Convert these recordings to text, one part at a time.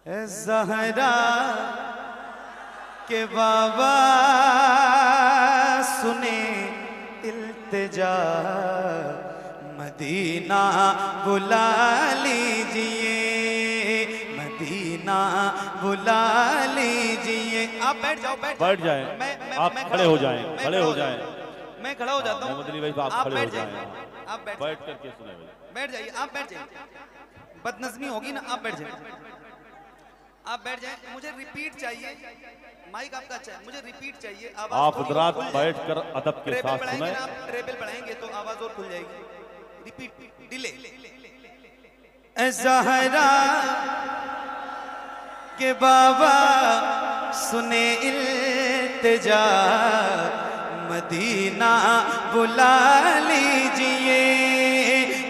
ज़हरा के बाबा सुने इल्तिजा, मदीना बुला लीजिए, मदीना बुला लीजिए। आप बैठ जाओ, बैठ जाएं। आप खड़े हो जाएं, खड़े हो जाएं। मैं खड़ा हो जाता हूँ। मोहम्मद अली भाई आप खड़े हो जाएं। आप बैठ करके सुने, बैठ जाइए, आप बैठ जाइए। बदनज़मी होगी ना, आप बैठ जाइए, आप बैठ जाएं। मुझे रिपीट चाहिए, माइक आपका अच्छा है, मुझे रिपीट चाहिए। आप हजरात बैठकर अदब के साथ सुने। आप ट्रेबल बढ़ाएंगे तो आवाज और खुल जाएगी। Repeat, delay. ज़हरा के बाबा सुने इल्तिजा, मदीना बुला लीजिए,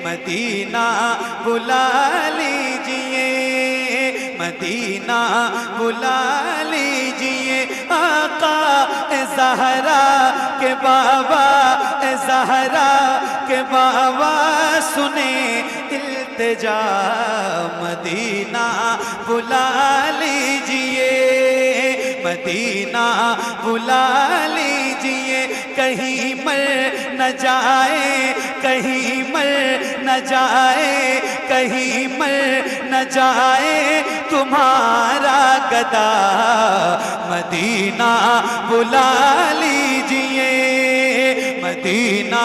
मदीना बुला लीजिए, मदीना बुला लीजिए। आका ज़हरा के बाबा, ज़हरा के बाबा सुने इल्तिजा, मदीना बुला लीजिए, मदीना बुला लीजिए। कहीं मर न जाए, कहीं मर न जाए, कहीं मर न जाए तुम्हारा गदा, मदीना बुला लीजिए, मदीना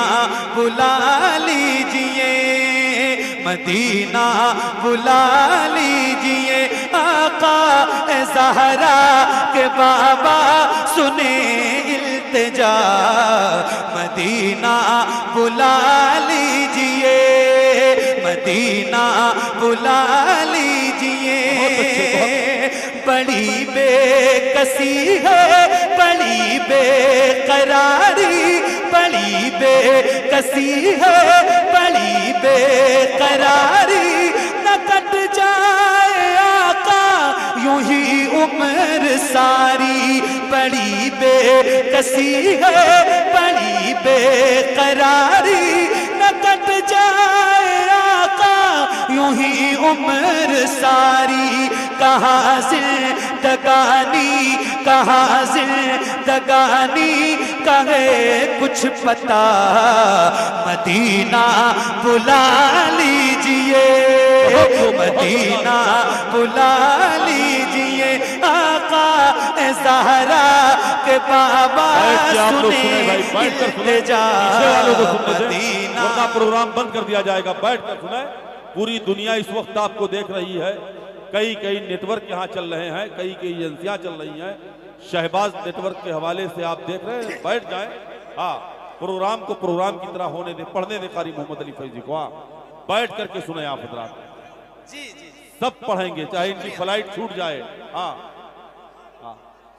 बुला लीजिए, मदीना बुला लीजिए। आका ज़हरा के बाबा सुने इल्तिजा, मदीना बुला लीजिए, मदीना बुला लीजिए। बड़ी बेकसी है, बड़ी बेकरारी, बड़ी बेकसी है, बड़ी बेकरारी। न कट जाए आका यूं ही उम्र सारी, बड़ी बेकसी है, बड़ी बेकरारी। न कट जाए आका यूं ही उम्र सारी। कहाँ जिंदगानी, कहाँ जिंदगानी कहे कुछ पता, मदीना बुला लीजिए, मदीना बुला लीजिए। आका ज़हरा के बाबा सुने इल्तिजा, मदीना। प्रोग्राम बंद कर दिया जाएगा, बैठ कर सुने। पूरी दुनिया इस वक्त आपको देख रही है, कई कई नेटवर्क यहाँ चल रहे हैं, कई कई एजेंसियां चल रही हैं। शहबाज नेटवर्क के हवाले से आप देख रहे हैं, बैठ जाएं। हाँ, प्रोग्राम को प्रोग्राम की तरह होने दे, पढ़ने दे कारी मोहम्मद अली फैजी को। बैठ करके सुने आप हजरात। जी जी, सब पढ़ेंगे, चाहे इनकी फ्लाइट छूट जाए। हाँ हाँ,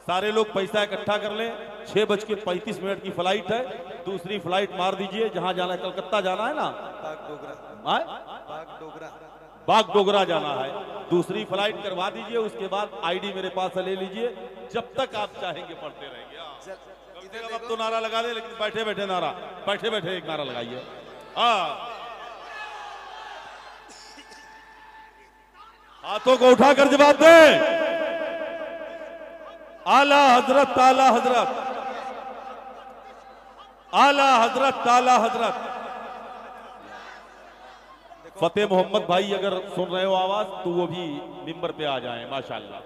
सारे लोग पैसा इकट्ठा कर लें। 6:35 की फ्लाइट है, दूसरी फ्लाइट मार दीजिए। जहां जाना है, कलकत्ता जाना है ना, बागडोगरा जाना है, दूसरी फ्लाइट करवा दीजिए। उसके बाद आईडी मेरे पास से ले लीजिए, जब तक आप चाहेंगे पढ़ते रहेंगे। अब तो नारा लगा दे, लेकिन बैठे बैठे नारा, बैठे बैठे एक नारा लगाइए। हाँ, हाथों को उठाकर जवाब दे। आला हजरत, आला हजरत, आला हजरत, आला हजरत। फतेह मोहम्मद भाई अगर सुन रहे हो आवाज, तो वो भी मिंबर पे आ जाएं। माशाल्लाह।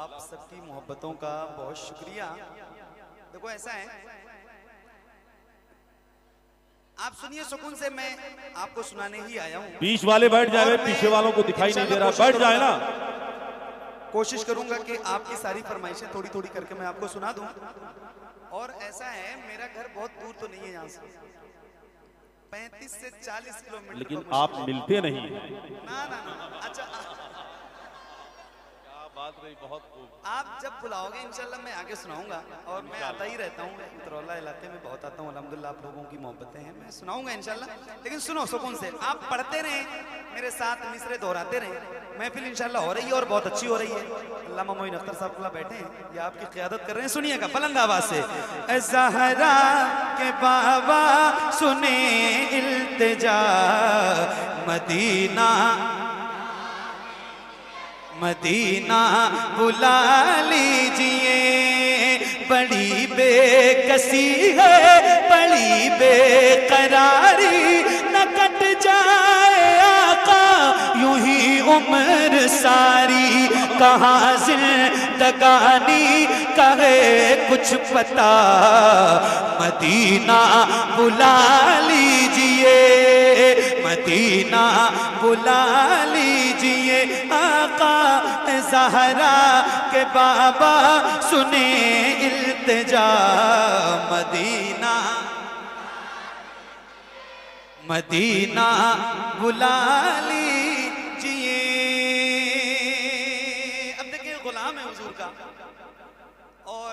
आप सबकी मोहब्बतों का बहुत शुक्रिया। देखो ऐसा है, आप सुनिए सुकून से, मैं आपको सुनाने ही आया हूँ। बीच वाले बैठ जाए, पीछे वालों को दिखाई नहीं दे रहा, बैठ जाए ना। कोशिश करूंगा कि आपकी सारी फरमाइशें थोड़ी थोड़ी करके मैं आपको सुना दूं। और ऐसा है, मेरा घर बहुत दूर तो नहीं है यहाँ से, 35 से 40 किलोमीटर। लेकिन आप मिलते नहीं। ना ना ना, अच्छा क्या बात रही, बहुत खूब। आप जब बुलाओगे इंशाल्लाह मैं आगे सुनाऊंगा। और मैं आता ही रहता हूँ, उतरौला इलाके में बहुत आता हूँ अल्हम्दुलिल्लाह। आप लोगों की मोहब्बतें हैं, मैं सुनाऊंगा इंशाल्लाह। लेकिन सुनो सुकून से, आप पढ़ते रहें मेरे साथ, मिसरे दोहराते रहें। महफिल इंशाल्लाह हो रही है और बहुत अच्छी हो रही है। अल्लामा मोइन अख्तर साहब बैठे हैं, ये आपकी क़ियादत कर रहे हैं। सुनिएगा बुलंद आवाज से। ज़हरा के बाबा सुने इल्तिजा, मदीना मदीना बुला लीजिए, बड़ी बेकसी है, बड़ी बेकरारी, न कट जाए आका यूं ही उम्र सारी। कहाँ जिंदगानी कहे कुछ पता, मदीना बुला लीजिए, मदीना बुला लीजिए। आका ज़हरा के बाबा सुने इल्तिजा, मदीना मदीना बुला लीजिए। अब देखिए गुलाम है हुजूर का, और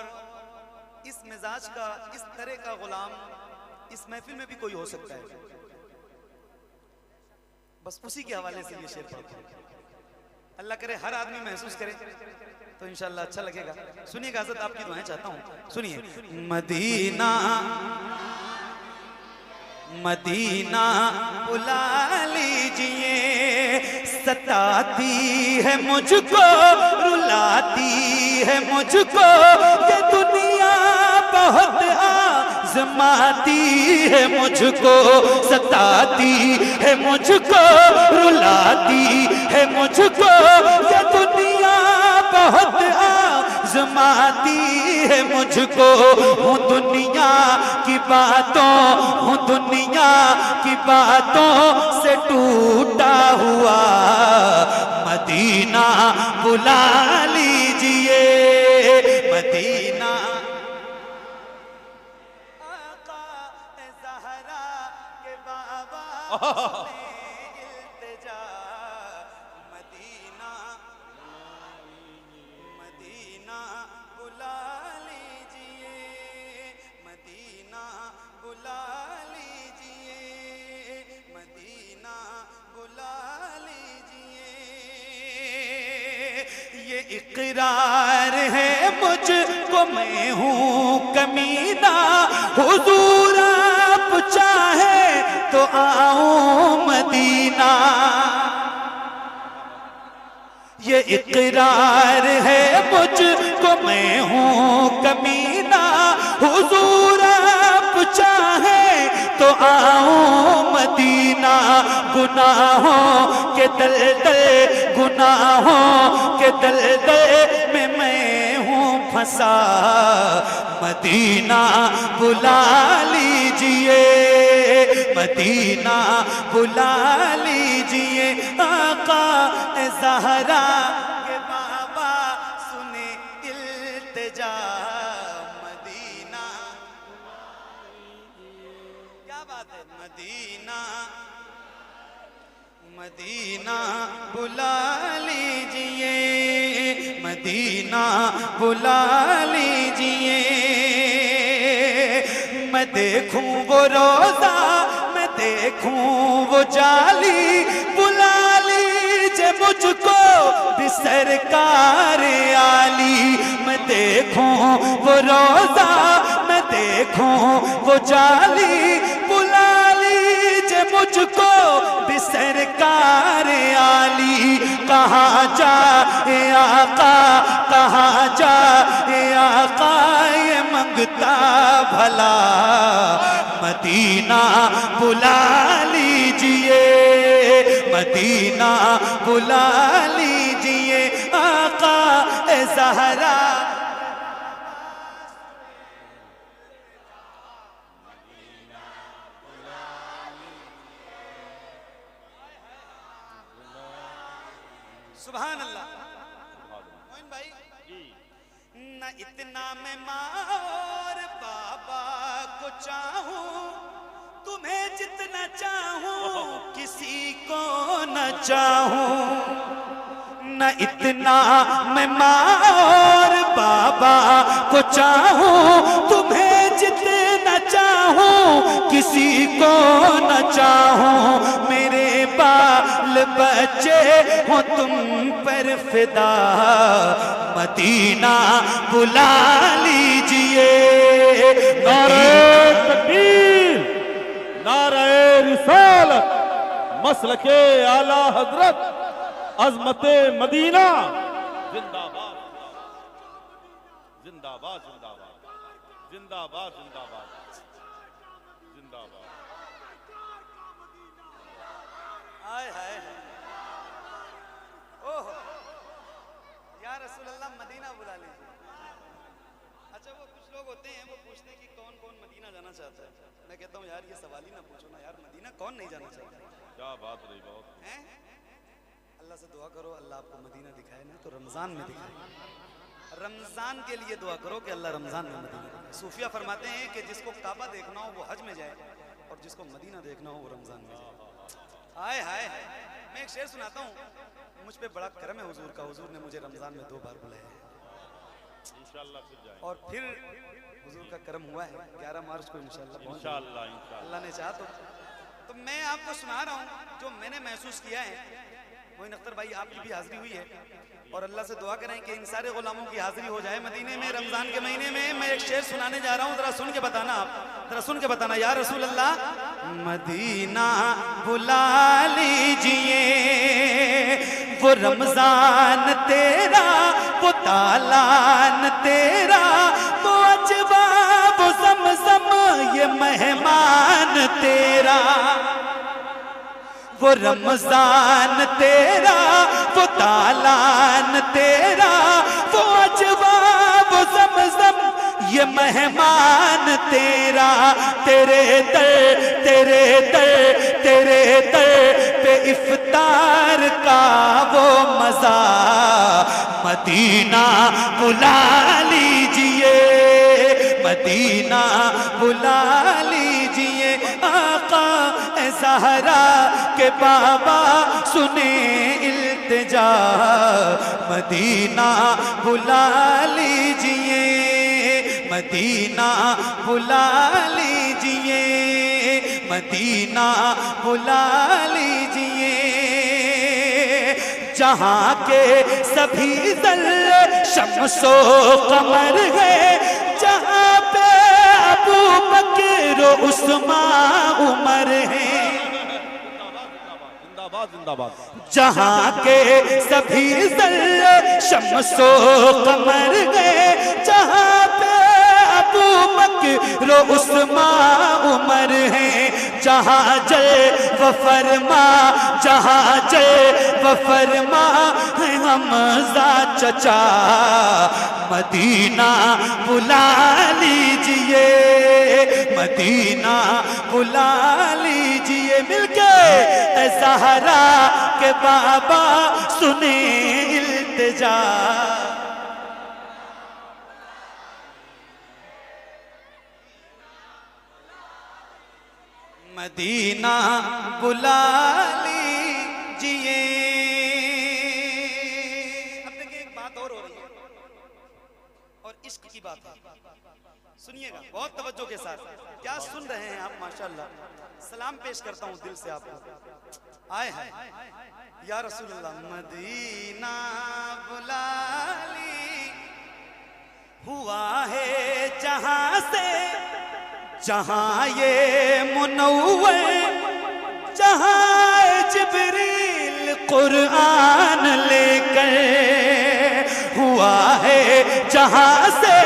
इस मिजाज का, इस तरह का गुलाम इस महफिल में भी कोई हो सकता है। बस उसी के हवाले से ये शेर पढ़ता हूं। अल्लाह करे हर आदमी महसूस करे तो इंशाअल्लाह अच्छा लगेगा। सुनिएगा हज़रत, आपकी दुआएं चाहता हूं, सुनिए। मदीना मदीना बुला लीजिए, सताती है मुझको, रुलाती है मुझको, ये दुनिया बहुत आज़माती है मुझको, सताती है मुझको, रुलाती है मुझको, ये दुनिया बहुत आज़माती है मुझको। हूँ दुनिया की बातों, हूँ दुनिया की बातों से टूटा हुआ, मदीना बुला लीजिए, मदीना। आका ज़हरा के बाबा इल्तिजा, मदीना मदीना बुला लीजिए, मदीना बुला लीजिए, मदीना बुला लीजिए। ये इकरार है मुझको, मैं हूँ कमीना, हुजूर आप चाहे तो आऊं मदीना। ये इकरार है मुझको, मैं हूँ कमीना, हुजूर आप चाहे तो आऊं मदीना। गुनाहों के दलदल, गुनाहों के दलदल में मैं हूँ फंसा, मदीना बुला लीजिए, मदीना बुला लीजिए। आका ज़हरा के बाबा सुने इल्तिजा, मदीना। क्या बात है, मदीना मदीना बुला लीजिए, मदीना बुला लीजिए। मैं देखूं वो रोजा, मैं देखूं वो जाली, बुला लीजिए मुझको भी सरकार आली। मैं देखूं वो रोजा, मैं देखूं वो जाली, बुला लीजिए मुझको भी सरकार आली। कहाँ जाए आका, कहाँ जाए आका, ये मंगता भला, मदीना बुला लीजिए, मदीना बुला लीजिए। आका ज़हरा सुभान अल्लाह। मोइन भाई, न इतना मैं माँ और बाबा को चाहूं, तुम्हें जितना चाहूं किसी को न चाहूं। न इतना मैं माँ और बाबा को चाहूं, तुम्हें जितना चाहूं किसी को न चाहूं। मेरे बाल बच्चे हो तुम पर फिदा, मदीना बुला लीजिए। नारे तकबीर, नारे रिसालत, मसलके आला हजरत अजमते मदीना जिंदाबाद जिंदाबाद जिंदाबाद जिंदाबाद जिंदाबाद जिंदाबाद। हाय हाय ओह या रसूल अल्लाह मदीना बुला लीजिए। अच्छा वो कुछ लोग होते हैं वो पूछते हैं कि कौन कौन मदीना जाना चाहता है। मैं कहता हूँ यार ये सवाल ही ना पूछो ना यार, मदीना कौन नहीं जाना चाहता। क्या बात रही, बहुत हैं? अल्लाह से दुआ करो अल्लाह आपको मदीना दिखाए ना तो रमजान में दिखाए। रमजान के लिए दुआ करो कि अल्लाह रमजान में मदीना दिखाए। सूफिया फरमाते हैं कि जिसको काबा देखना हो वो हज में जाए और जिसको मदीना देखना हो वो रमजान में जाए। हाय हाय मैं एक शेर सुनाता हूँ। मुझ पे बड़ा करम है हुजूर का, हुजूर ने मुझे रमजान में 2 बार बुलाया है इंशाअल्लाह फिर जाएंगे। और फिर हुजूर का करम हुआ है 11 मार्च को इंशाअल्लाह इंशाअल्लाह अल्लाह ने चाहा तो मैं आपको सुना रहा हूँ जो मैंने महसूस किया है। मोइन अख्तर भाई आपकी भी हाजिरी हुई है और अल्लाह से दुआ करें कि इन सारे गुलामों की हाजिरी हो जाए मदीने में रमजान के महीने में। मैं एक शेर सुनाने जा रहा हूँ, जरा सुन के बताना आप, जरा सुन के बताना। या रसूल अल्लाह मदीना बुला लीजिए, वो रमजान तेरा वो तालान तेरा वो अजवा वो ज़मज़म ये मेहमान तेरा। वो रमजान तेरा वो तालान तेरा वो अजवा वो ज़मज़म ये मेहमान तेरा। तेरे दर पे इफ्तार का वो मज़ा मदीना बुला लीजिए, मदीना बुला लीजिए। आका ज़हरा के बाबा सुने इल्तिजा, मदीना बुला लीजिए, मदीना बुला लीजिए, मदीना बुला लीजिए। जहाँ के सभी ज़र्रे शम्सो कमर है, जहाँ पे अबू बकर उस्मान उमर है। जिंदाबाद जिंदाबाद। जहाँ के सभी ज़र्रे शम्सो कमर गए, जहाँ पे अबू बकर उस्मान उमर है। जहाँ जल व फरमा, जहाँ जल व फरमा है हमज़ा चचा, मदीना बुला लीजिए, मदीना बुला लीजिए। मिलके ज़हरा के बाबा सुने इल्तिजा। मदीना बुला लीजिए। अब देखिए एक बात और हो रही है और इश्क की बात है, सुनिएगा बहुत तवज्जो के साथ। क्या सुन रहे हैं आप? माशाअल्लाह। सलाम पेश करता हूँ दिल से आपको। आए हैं या रसूल अल्लाह मदीना बुला ली, हुआ है जहां से जहां ये मुनव्वर, जहां जिब्रील कुरान लेकर, हुआ है जहां से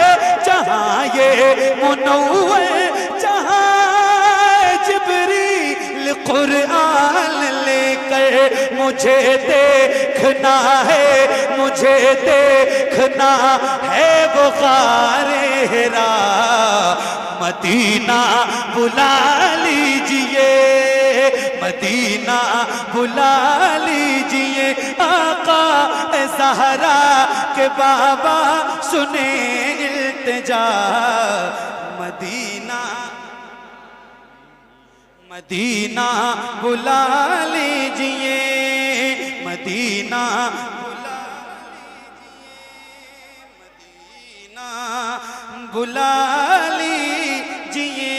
जहां ये मुनव्वर, जहां जिब्रील कुरान लेकर। मुझे देखना है, मुझे देखना है वो गारे हिरा, मदीना बुला लीजिए, मदीना बुला लीजिए। आका ज़हरा के बाबा सुने इल्तिजा, मदीना मदीना बुला लीजिए, मदीना बुला लीजिए, मदीना बुला लीजिए।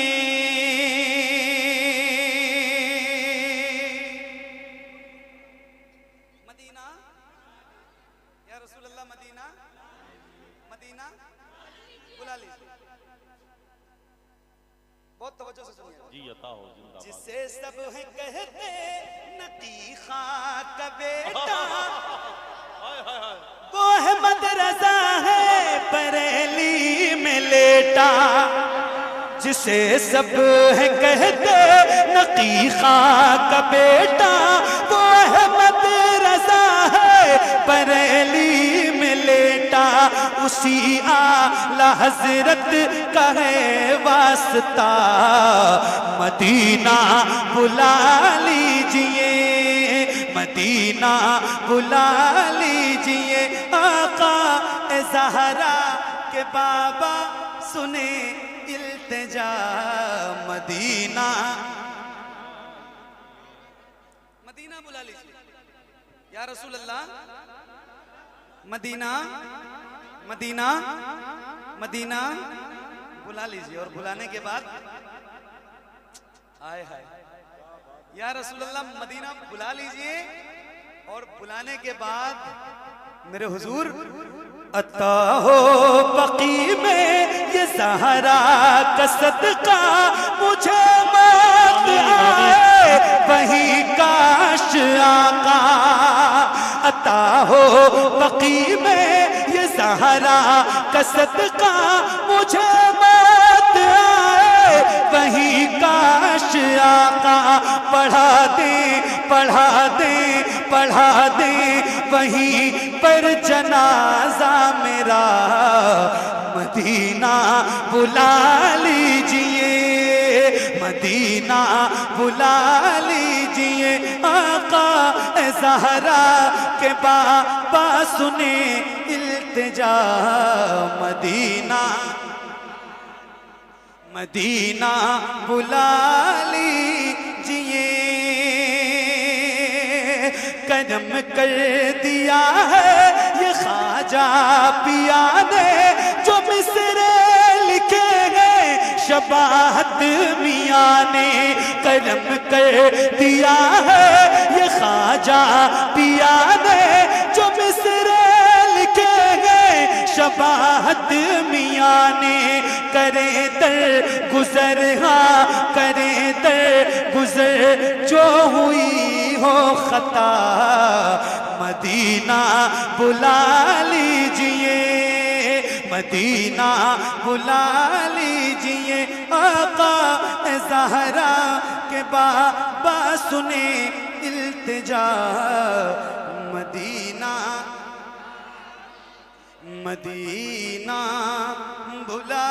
मदीना या रसूल अल्लाह, मदीना मदीना बुला लीजिए। बहुत तवज्जो से सुनिए। जी अता हो जिंदाबाद। जिसे सब है कहते नकी खां का बेटा, वो अहमद रजा है बरेली में लेटा। जिसे सब है कहते नकी खां का बेटा, वो अहमद रजा है बरेली में लेटा। उसी आला हजरत का है वास्ता, मदीना बुला लीजिए, मदीना बुला लीजिए। आका ए ज़हरा के बाबा सुने इल्तिजा, मदीना मदीना बुला लीजिए या रसूल अल्लाह। मदीना मदीना मदीना बुला लीजिए। और बुलाने के बाद आए हाय या रसूल अल्लाह, मदीना बुला लीजिए। और बुलाने के बाद मेरे हुजूर अता हो बकी में ये ज़हरा का सदका, मुझे मौत आए वही काश आका। अता हो बकी में ये ज़हरा का सदका, मुझे मौत आए वही काश आका। पढ़ा दे पढ़ा दे पढ़ा दे वहीं पर जनाजा मेरा, मदीना बुला लीजिए, मदीना बुला लीजिए। आका ए ज़हरा के बाबा सुने इल्तिजा, मदीना मदीना बुला लीजिए। करम कर दिया है ये ख्वाजा पिया ने, जो मिसरे लिखे हैं शबाहत मियाँ ने। करम कर दिया है ये ख्वाजा पिया ने, जो मिसरे लिखे हैं शबाहत मियाँ ने। करे दर गुजर हाँ करे दर गुजर, जो हुई हो खता, मदीना बुला लीजिए, मदीना बुला लीजिए। आका ए ज़हरा के बाबा सुने इल्तिजा, मदीना मदीना बुला